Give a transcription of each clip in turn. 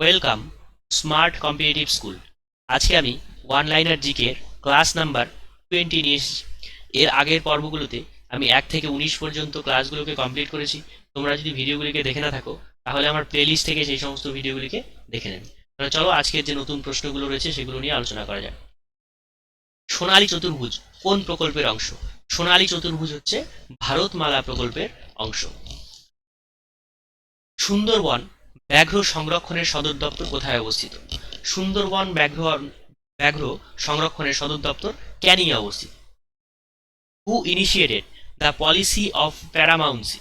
Welcome smart competitive school. আজকে আমি one liner GK class number 20 নিয়ে এসেছি। এর আগের পর্বগুলোতে আমি 1 থেকে 19 পর্যন্ত ক্লাসগুলোকে কমপ্লিট করেছি। তোমরা যদি ভিডিওগুলিকে দেখে না থাকো তাহলে আমার প্লেলিস্ট থেকে সেই সমস্ত ভিডিওগুলিকে দেখে নেবে। তাহলে চলো আজকের যে নতুন প্রশ্নগুলো রয়েছে সেগুলো নিয়ে আলোচনা করা যাক। সোনালী চতুর্ভুজ কোন প্রকল্পের অংশ? সোনালী চতুর্ভুজ হচ্ছে ভারতমালা প্রকল্পের অংশ। সুন্দরবন ব্যাঘ্র সংরক্ষণের সদর দপ্তর কোথায় অবস্থিত? সুন্দরবন ব্যাঘ্র সংরক্ষণের সদর দপ্তর ক্যানিংয়ে অবস্থিত। Who initiated the policy of paramountcy?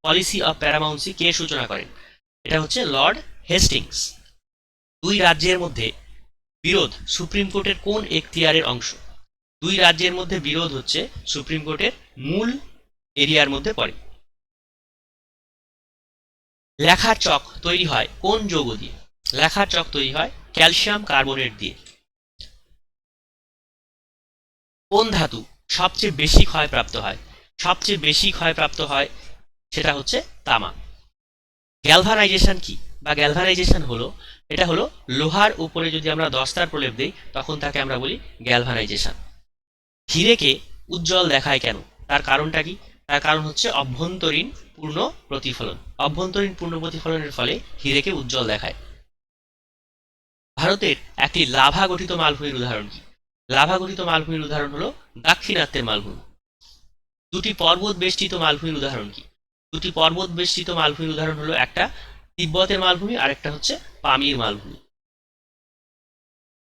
Policy of paramountcy কে সূচনা করেন? এটা হচ্ছে লর্ড হেস্টিংস। দুই রাজ্যের মধ্যে বিরোধ সুপ্রিম কোর্টের কোন এখতিয়ারের অংশ? দুই রাজ্যের মধ্যে বিরোধ হচ্ছে সুপ্রিম কোর্টের মূল এরিয়ার মধ্যে পড়ে। লেখার চক তৈরি হয় কোন যৌগ দিয়ে? লেখার চক তৈরি হয় ক্যালসিয়াম কার্বনেট দিয়ে। কোন ধাতু সবচেয়ে বেশি ক্ষয়প্রাপ্ত হয়? সবচেয়ে বেশি ক্ষয়প্রাপ্ত হয় সেটা হচ্ছে তামা। গ্যালভানাইজেশন কি বা গ্যালভানাইজেশন হলো, এটা হলো লোহার উপরে যদি আমরা দস্তার প্রলেপ দিই তখন তাকে আমরা বলি গ্যালভানাইজেশন। হীরেকে উজ্জ্বল দেখায় কেন? তার কারণটা কি? তার কারণ হচ্ছে অভ্যন্তরীণ পূর্ণ প্রতিফলন। অভ্যন্তরীণ পূর্ণ প্রতিফলনের ফলে হীরেকে উজ্জ্বল দেখায়। ভারতের একটি লাভা গঠিত মালভূমির উদাহরণ কি? লাভা গঠিত মালভূমির উদাহরণ হলো দাক্ষিণাত্যের মালভূমি। দুটি পর্বত বেষ্টিত মালভূমির উদাহরণ কি? দুটি পর্বত বেষ্টিত মালভূমির উদাহরণ হলো একটা তিব্বতের মালভূমি আর একটা হচ্ছে পামির মালভূমি।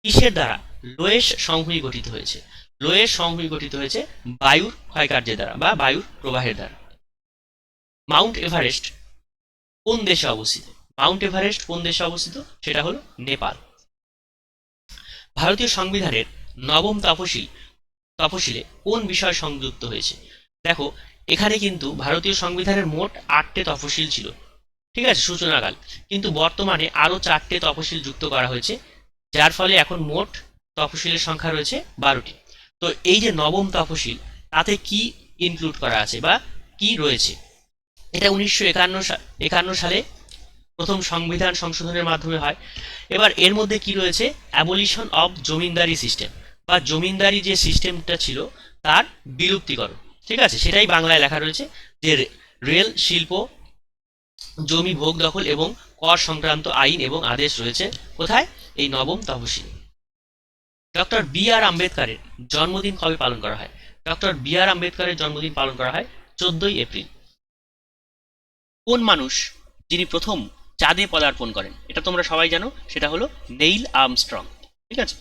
কিসের দ্বারা লোয়েস সমভূমি গঠিত হয়েছে? লোয়েস সমভূমি গঠিত হয়েছে বায়ুর ক্ষয়কার্যের দ্বারা বা বায়ুর প্রবাহের দ্বারা। মাউন্ট এভারেস্ট কোন দেশে অবস্থিত? মাউন্ট এভারেস্ট কোন দেশে অবস্থিত? সেটা হলো নেপাল। ভারতীয় সংবিধানের নবম তফসিলে কোন বিষয় সংযুক্ত হয়েছে? দেখো, এখানে কিন্তু ভারতীয় সংবিধানের মোট 8টে তফসিল ছিল, ঠিক আছে, সূচনাকাল। কিন্তু বর্তমানে আরো 4টে তফসিল যুক্ত করা হয়েছে, যার ফলে এখন মোট তফসিলের সংখ্যা রয়েছে 12টি। তো এই যে নবম তফসিল, তাতে কি ইনক্লুড করা আছে বা কি রয়েছে? এটা 1951 সালে প্রথম সংবিধান সংশোধনের মাধ্যমে হয়। এবার এর মধ্যে কি রয়েছে? অ্যাবলিশন অফ জমিনদারি সিস্টেম বা জমিনদারি যে সিস্টেমটা ছিল তার বিলুপ্তিকরণ, ঠিক আছে, সেটাই বাংলায় লেখা রয়েছে। যে রেল, শিল্প, জমি ভোগ দখল এবং কর সংক্রান্ত আইন এবং আদেশ রয়েছে কোথায়? এই নবম তফসিলে। ডক্টর বি আর আম্বেদকরের জন্মদিন কবে পালন করা হয়? ডক্টর বি আর আম্বেদকরের জন্মদিন পালন করা হয় 14ই এপ্রিল। কোন মানুষ যিনি প্রথম চাঁদে পদার্পণ করেন? এটা তোমরা সবাই জানো, সেটা হলো নেইল আর্মস্ট্রং, ঠিক আছে।